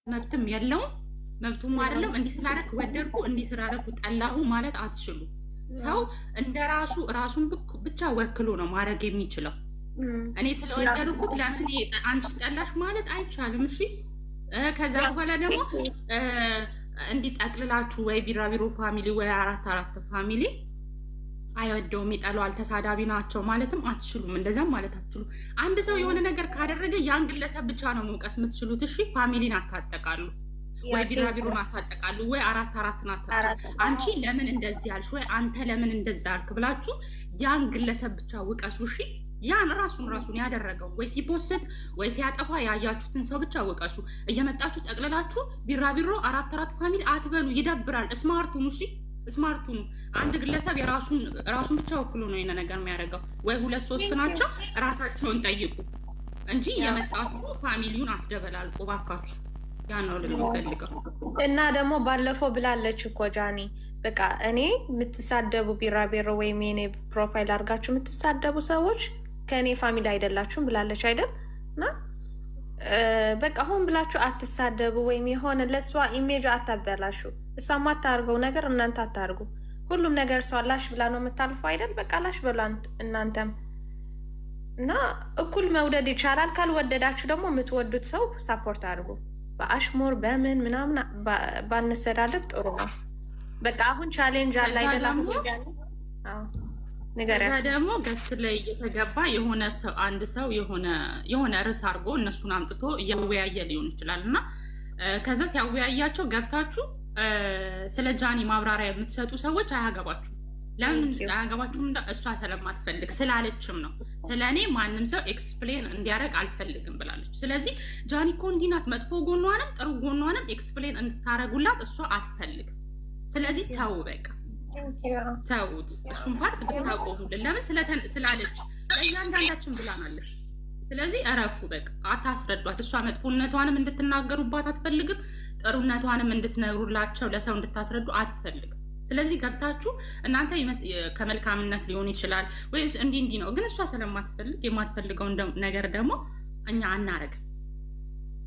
መብትም የለውም መብቱም አይደለም። እንዲህ ስላደረክ ወደድኩ እንዲህ ስላደረኩ ጠላሁ ማለት አትችሉ። ሰው እንደራሱ ራሱን ብቻ ወክሎ ነው ማድረግ የሚችለው። እኔ ስለወደድኩት ለምን አንቺ ጠላሽ ማለት አይቻልም። እሺ ከዛ በኋላ ደግሞ እንዲጠቅልላችሁ ወይ ቢራቢሮ ፋሚሊ ወይ አራት ፋሚሊ አይወደውም ይጠላዋል ተሳዳቢ ናቸው ማለትም አትችሉም። እንደዛም ማለት አትችሉም። አንድ ሰው የሆነ ነገር ካደረገ ያን ግለሰብ ብቻ ነው መውቀስ የምትችሉት። እሺ ፋሚሊን አታጠቃሉ ወይ ቢራቢሮን አታጠቃሉ ወይ አራት አታጠቃሉ። አንቺ ለምን እንደዚህ አልሽ ወይ አንተ ለምን እንደዛ አልክ ብላችሁ ያን ግለሰብ ብቻ ውቀሱ። እሺ ያን ራሱን ያደረገው ወይ ሲፖስት ወይ ሲያጠፋ ያያችሁትን ሰው ብቻ ውቀሱ። እየመጣችሁ ጠቅልላችሁ ቢራቢሮ አራት ፋሚሊ አትበሉ። ይደብራል። ስማርቱ ነው። እሺ ስማርቱ ነው። አንድ ግለሰብ ራሱን ብቻ ወክሎ ነው የነ ነገር የሚያደርገው። ወይ 2-3 ናቸው ራሳቸውን ጠይቁ እንጂ የመጣችሁ ፋሚሊውን አትደበላልቁ ባካችሁ። ያን ነው ልንፈልገው። እና ደግሞ ባለፈው ብላለች እኮ ጃኒ በቃ እኔ የምትሳደቡ ቢራቢሮ ወይም የኔ ፕሮፋይል አድርጋችሁ የምትሳደቡ ሰዎች ከእኔ ፋሚሊ አይደላችሁም ብላለች አይደል? እና በቃ አሁን ብላችሁ አትሳደቡ ወይም የሆነ ለእሷ ኢሜጅ አታበላሹ። እሷ ማታርገው ነገር እናንተ አታርጉ። ሁሉም ነገር እሷ ላሽ ብላ ነው የምታልፈው አይደል? በቃ ላሽ ብላ እናንተም እና እኩል መውደድ ይቻላል። ካልወደዳችሁ ደግሞ የምትወዱት ሰው ሳፖርት አድርጉ። በአሽሙር በምን ምናምን ባንሰዳደብ ጥሩ ነው። በቃ አሁን ቻሌንጅ አለ አይደለም? ከዛ ደግሞ ገስት ላይ እየተገባ የሆነ ሰው አንድ ሰው የሆነ ርዕስ አድርጎ እነሱን አምጥቶ እያወያየ ሊሆን ይችላል እና ከዛ ሲያወያያቸው ገብታችሁ ስለ ጃኒ ማብራሪያ የምትሰጡ ሰዎች አያገባችሁ። ለምን አያገባችሁም? እሷ ስለማትፈልግ ስላለችም ነው። ስለኔ ማንም ሰው ኤክስፕሌን እንዲያደርግ አልፈልግም ብላለች። ስለዚህ ጃኒ እኮ እንዲህ ናት፣ መጥፎ ጎኗንም ጥሩ ጎኗንም ኤክስፕሌን እንድታረጉላት እሷ አትፈልግም። ስለዚህ ተው በቃ ተውት። እሱን ፓርት ብታቆሙልን። ለምን ስላለች እያንዳንዳችን ብላናለች። ስለዚህ እረፉ በቃ አታስረዷት። እሷ መጥፎነቷንም እንድትናገሩባት አትፈልግም፣ ጥሩነቷንም እንድትነግሩላቸው ለሰው እንድታስረዱ አትፈልግም። ስለዚህ ገብታችሁ እናንተ ከመልካምነት ሊሆን ይችላል ወይ እንዲህ ነው፣ ግን እሷ ስለማትፈልግ የማትፈልገውን ነገር ደግሞ እኛ አናረግም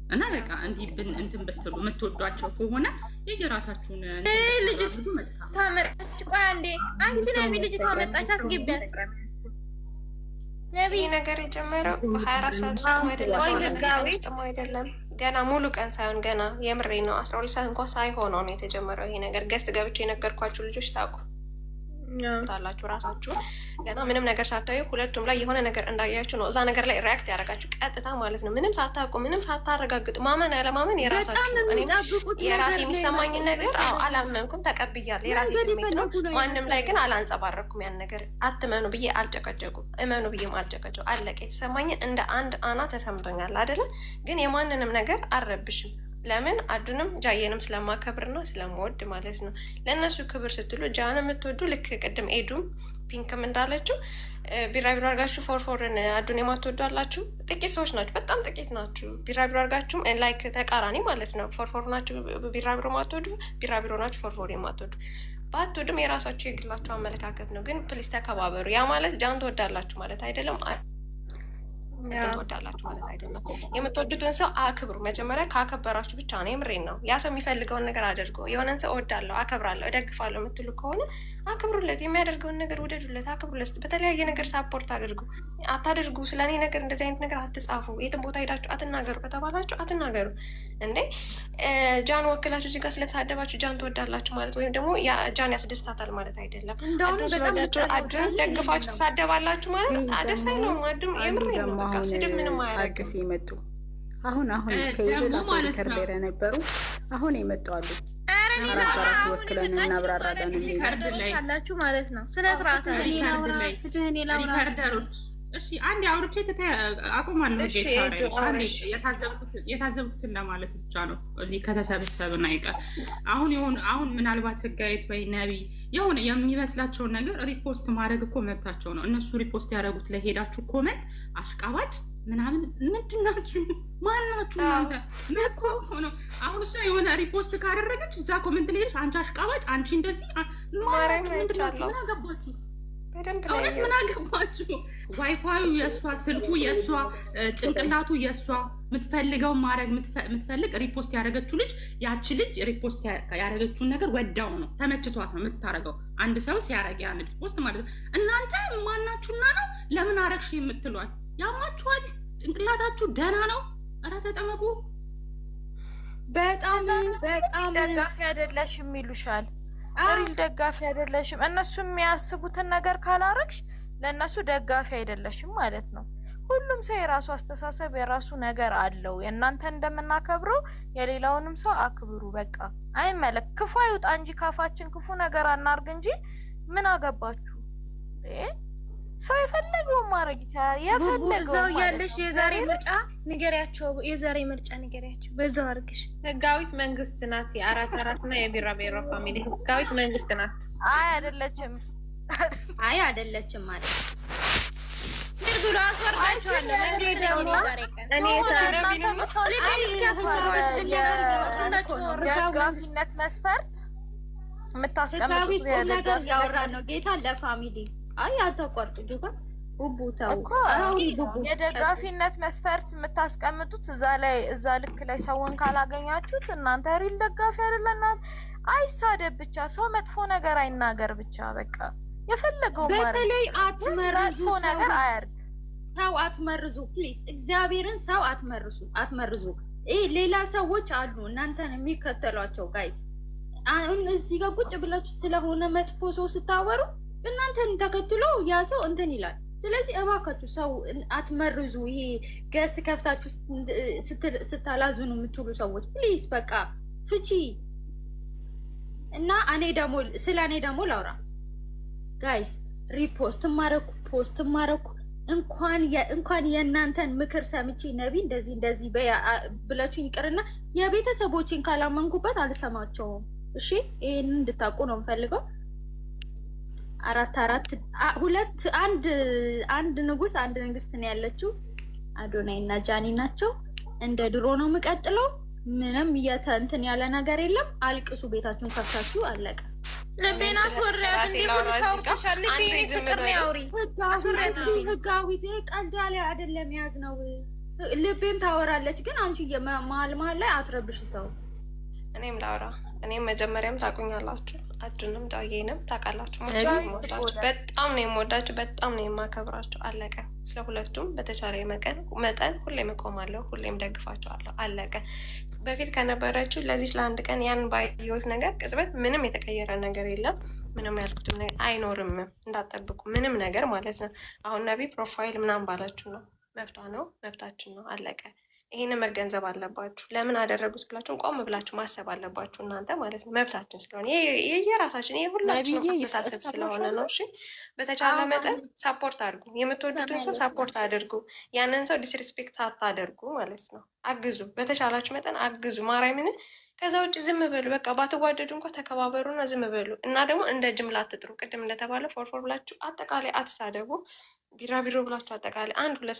እና በቃ እንዲህ እንትን ብትሉ የምትወዷቸው ከሆነ የየራሳችሁን ልጅት ታመጣች። ቆይ አንዴ አንቺ ነቢ ልጅቷ መጣች፣ አስገቢያት። ነቢ ነገር የጀመረው 24 ሰዓት ውስጥም አይደለም ገና ሙሉ ቀን ሳይሆን ገና የምሬ ነው 12 ሰዓት እንኳን ሳይሆነው ነው የተጀመረው ይሄ ነገር። ገስት ገብቼ የነገርኳችሁ ልጆች ታውቁታላችሁ ራሳችሁ ገና ምንም ነገር ሳታዩ ሁለቱም ላይ የሆነ ነገር እንዳያችሁ ነው እዛ ነገር ላይ ሪያክት ያደረጋችሁ ቀጥታ ማለት ነው። ምንም ሳታውቁ ምንም ሳታረጋግጡ ማመን ያለማመን የራሳችሁ ነው። እኔም የራሴ የሚሰማኝን ነገር አላመንኩም ተቀብያለሁ። የራሴ ስሜት ነው። ማንም ላይ ግን አላንጸባረኩም ያን ነገር። አትመኑ ብዬ አልጨቀጨቁም፣ እመኑ ብዬም አልጨቀጨቁ። አለቀ። የተሰማኝን እንደ አንድ አና ተሰምቶኛል አይደለ? ግን የማንንም ነገር አልረብሽም። ለምን አዱንም ጃየንም ስለማከብርና ስለምወድ ማለት ነው። ለእነሱ ክብር ስትሉ ጃን የምትወዱ ልክ ቅድም ኤዱም ፒንክም እንዳለችው ቢራቢሮ አርጋችሁ ፎርፎርን አዱን የማትወዱ አላችሁ። ጥቂት ሰዎች ናችሁ፣ በጣም ጥቂት ናችሁ። ቢራቢሮ አርጋችሁም ላይክ ተቃራኒ ማለት ነው። ፎርፎር ናችሁ ቢራቢሮ ማትወዱ፣ ቢራቢሮ ናችሁ ፎርፎር የማትወዱ። ባትወዱም የራሳችሁ የግላችሁ አመለካከት ነው። ግን ፕሊስ ተከባበሩ። ያ ማለት ጃን ትወዳላችሁ ማለት አይደለም። ትወዳላችሁ ማለት አይደለም። የምትወዱትን ሰው አክብሩ። መጀመሪያ ካከበራችሁ ብቻ ነው። የምሬን ነው። ያ ሰው የሚፈልገውን ነገር አድርጎ የሆነን ሰው እወዳለሁ፣ አከብራለሁ፣ እደግፋለሁ የምትሉ ከሆነ አክብሩለት። የሚያደርገውን ነገር ውደዱለት፣ አክብሩለት። በተለያየ ነገር ሳፖርት አድርጉ። አታድርጉ ስለኔ ነገር እንደዚህ አይነት ነገር አትጻፉ፣ የትም ቦታ ሄዳችሁ አትናገሩ ከተባላችሁ አትናገሩ። እንዴ ጃን ወክላችሁ እዚህ ጋር ስለተሳደባችሁ ጃን ትወዳላችሁ ማለት ወይም ደግሞ ጃን ያስደስታታል ማለት አይደለም። አዱን ስለወዳችሁ አዱን ደግፋችሁ ትሳደባላችሁ ማለት ደስ አይለውም። አዱም የምሬን ነው። በቃ ስድብ ምንም አያደርግም። ይመጡ አሁን ከርቤረ ነበሩ አሁን ይመጡ አሉ። አራት ወክለን እናብራራለን ካላችሁ ማለት ነው። ስለ ስርዓት ፍትህን ሪካርደሮች እሺ አንዴ አውርቼ አቆማለሁ። የታዘብኩትን ለማለት ብቻ ነው። እዚህ ከተሰበሰብን አይቀር አሁን ምናልባት ህጋዊት ወይ ነቢ የሆነ የሚመስላቸውን ነገር ሪፖስት ማድረግ እኮ መብታቸው ነው። እነሱ ሪፖስት ያደረጉት ለሄዳችሁ ኮመንት አሽቃባጭ ምናምን ምንድን ናችሁ? ማን ናችሁ እናንተ? መኮ ነው። አሁን እሷ የሆነ ሪፖስት ካደረገች እዛ ኮመንት ላይ አንቺ አሽቃባጭ፣ አንቺ እንደዚህ ማራጭ ምንድን ናችሁ? ምን አገባችሁ? እውነት ምን አገባችሁ? ዋይፋዩ የእሷ፣ ስልኩ የእሷ፣ ጭንቅላቱ የእሷ። የምትፈልገው ማድረግ የምትፈልግ ሪፖስት ያደረገችው ልጅ ያቺ ልጅ ሪፖስት ያደረገችውን ነገር ወዳው ነው ተመችቷት ነው የምታደርገው። አንድ ሰው ሲያደርግ ያን ሪፖስት ማለት ነው። እናንተ ማናችሁና ነው ለምን አረግሽ የምትሏት? ያማችኋል? ጭንቅላታችሁ ደህና ነው? ኧረ ተጠመቁ። በጣም ደጋፊ አይደለሽም ይሉሻል። ሪል ደጋፊ አይደለሽም። እነሱ የሚያስቡትን ነገር ካላረግሽ ለእነሱ ደጋፊ አይደለሽም ማለት ነው። ሁሉም ሰው የራሱ አስተሳሰብ የራሱ ነገር አለው። የእናንተ እንደምናከብረው የሌላውንም ሰው አክብሩ። በቃ አይመለክ ክፉ አይውጣ እንጂ ካፋችን ክፉ ነገር አናርግ እንጂ ምን አገባችሁ? ሰው የፈለገው ማድረግ ይችላል። የፈለገው እዛው ያለሽ የዛሬ ምርጫ ንገሪያቸው፣ የዛሬ ምርጫ ንገሪያቸው። በዛው አርግሽ ህጋዊት መንግስት ናት። የ4 እና የቢራቢሮ ፋሚሊ ህጋዊት መንግስት ናት። አይ አይደለችም፣ አይ አይደለችም ማለት ብሎ አስወርዳቸዋለሁ። የህጋዊነት መስፈርት የምታስቀምጡት ነገር ያወራ ነው ጌታን ለፋሚሊ አይ አታቋርጡ ጌታ ቡቡታው እኮ የደጋፊነት መስፈርት የምታስቀምጡት እዛ ልክ ላይ ሰውን ካላገኛችሁት እናንተ ሪል ደጋፊ አይደለናት። አይሳደብ ብቻ ሰው መጥፎ ነገር አይናገር ብቻ በቃ የፈለገው ማለት በተለይ አትመርዙ፣ መጥፎ ነገር አያርግ። ሰው አትመርዙ ፕሊዝ፣ እግዚአብሔርን ሰው አትመርዙ። ሌላ ሰዎች አሉ እናንተን የሚከተሏቸው ጋይስ። አሁን እዚህ ጋር ቁጭ ብላችሁ ስለሆነ መጥፎ ሰው ስታወሩ እናንተን ተከትሎ ያ ሰው እንትን ይላል። ስለዚህ እባካችሁ ሰው አትመርዙ። ይሄ ገስት ከፍታችሁ ስታላዝኑ የምትውሉ ሰዎች ፕሊዝ በቃ ፍቺ። እና እኔ ደግሞ ላውራ ጋይስ። ሪፖስት ማረኩ ፖስት ማረኩ እንኳን የእናንተን ምክር ሰምቼ ነቢ እንደዚህ ብላችሁ ይቅርና የቤተሰቦችን ካላመንኩበት አልሰማቸውም። እሺ ይሄንን እንድታውቁ ነው የምፈልገው። 4 አንድ ንጉስ አንድ ንግስት ነው ያለችው። አዶናይ እና ጃኒ ናቸው። እንደ ድሮ ነው የምቀጥለው። ምንም እንትን ያለ ነገር የለም። አልቅሱ፣ ቤታችሁን ከፍታችሁ አለቀ። ልቤን አስወራት እንዴ ብሎ ሻውርሻል። ልቤን ፍቅር ነው ያውሪ ህጋዊት ቀልድ ላይ አይደለም ያዝ ነው። ልቤም ታወራለች፣ ግን አንቺ መሀል ላይ አትረብሽ ሰው። እኔም ላውራ። እኔም መጀመሪያም ታቁኛላችሁ፣ አዱንም ዳዬንም ታውቃላችሁ። በጣም ነው የምወዳችሁ፣ በጣም ነው የማከብራችሁ። አለቀ። ስለሁለቱም በተቻለ መጠን ሁሌም እቆማለሁ፣ ሁሌም ደግፋችኋለሁ። አለቀ። በፊት ከነበረችው ለዚህ ለአንድ ቀን ያን ባየሁት ነገር ቅጽበት ምንም የተቀየረ ነገር የለም። ምንም ያልኩትም ነገር አይኖርም። እንዳትጠብቁ ምንም ነገር ማለት ነው። አሁን ነቢ ፕሮፋይል ምናምን ባላችሁ ነው፣ መብቷ ነው፣ መብታችን ነው። አለቀ። ይህንን መገንዘብ አለባችሁ። ለምን አደረጉት ብላችሁን ቆም ብላችሁ ማሰብ አለባችሁ እናንተ ማለት ነው። መብታችን ስለሆነ የራሳችን የሁላችን አስተሳሰብ ስለሆነ ነው። እሺ በተቻለ መጠን ሳፖርት አድርጉ። የምትወዱትን ሰው ሳፖርት አድርጉ። ያንን ሰው ዲስሪስፔክት አታደርጉ ማለት ነው። አግዙ፣ በተቻላችሁ መጠን አግዙ። ማርያምን ከዛ ውጭ ዝም በሉ። በቃ ባትዋደዱ እንኳ ተከባበሩና ዝም በሉ። እና ደግሞ እንደ ጅምላ አትጥሩ። ቅድም እንደተባለ ፎርፎር ብላችሁ አጠቃላይ አትሳደቡ። ቢራቢሮ ብላችሁ አጠቃላይ 1 2